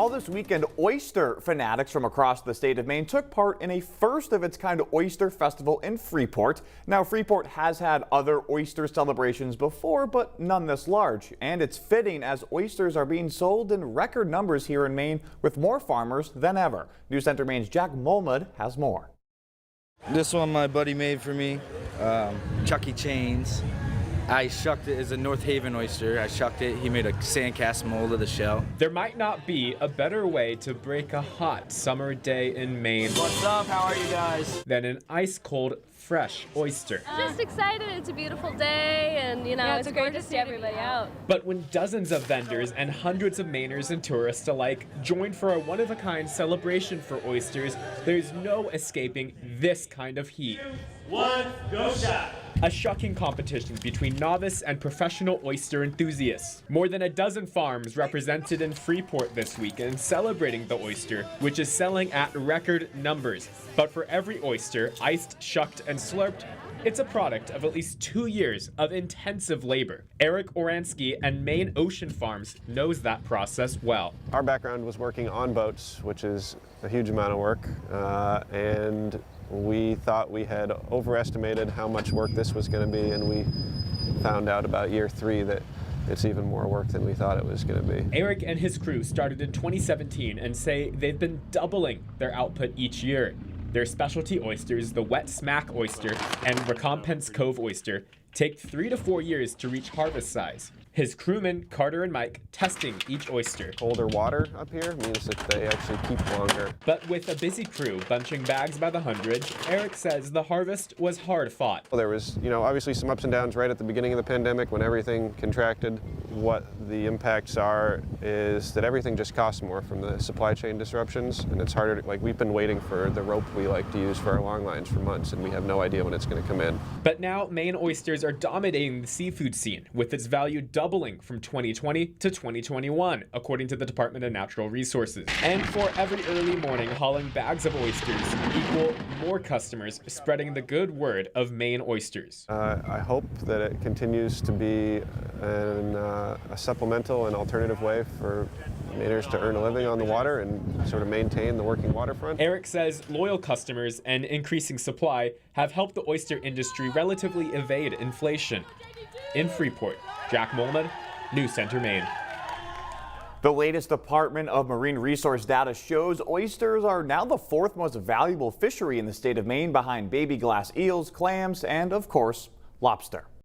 All this weekend, oyster fanatics from across the state of Maine took part in a first-of-its-kind oyster festival in Freeport. Now, Freeport has had other oyster celebrations before, but none this large. And it's fitting as oysters are being sold in record numbers here in Maine, with more farmers than ever. News Center Maine's Jack Molmud has more. This one my buddy made for me, Chucky Chains. I shucked it as a North Haven oyster. I shucked it. He made a sandcast mold of the shell. There might not be a better way to break a hot summer day in Maine. What's up? How are you guys? Than an ice-cold, fresh oyster. Just excited. It's a beautiful day, and it's great to see everybody out. But when dozens of vendors and hundreds of Mainers and tourists alike join for a one-of-a-kind celebration for oysters, there's no escaping this kind of heat. 1, go shot! A shocking competition between novice and professional oyster enthusiasts. More than a dozen farms represented in Freeport this weekend celebrating the oyster, which is selling at record numbers. But for every oyster, iced, shucked, and slurped, it's a product of at least 2 years of intensive labor. Eric Oransky and Maine Ocean Farms knows that process well. Our background was working on boats, which is a huge amount of work, and we thought we had overestimated how much work this was going to be, and we found out about year 3 that it's even more work than we thought it was going to be. Eric and his crew started in 2017 and say they've been doubling their output each year. Their specialty oysters, the Wet Smack oyster and Recompense Cove oyster, take 3 to 4 years to reach harvest size. His crewmen, Carter and Mike, testing each oyster. Colder water up here means that they actually keep longer. But with a busy crew bunching bags by the hundred, Eric says the harvest was hard fought. Well, there was, obviously some ups and downs right at the beginning of the pandemic when everything contracted. What the impacts are is that everything just costs more from the supply chain disruptions, and it's harder to, we've been waiting for the rope we like to use for our long lines for months, and we have no idea when it's going to come in. But now Maine oysters are dominating the seafood scene, with its value doubling from 2020 to 2021, according to the Department of Natural Resources. And for every early morning hauling bags of oysters equal more customers spreading the good word of Maine oysters. I hope that it continues to be a supplemental and alternative way for Mainers to earn a living on the water and sort of maintain the working waterfront. Eric says loyal customers and increasing supply have helped the oyster industry relatively evade inflation. In Freeport, Jack Molmud, News Center, Maine. The latest Department of Marine Resource data shows oysters are now the 4th most valuable fishery in the state of Maine, behind baby glass eels, clams, and of course, lobster.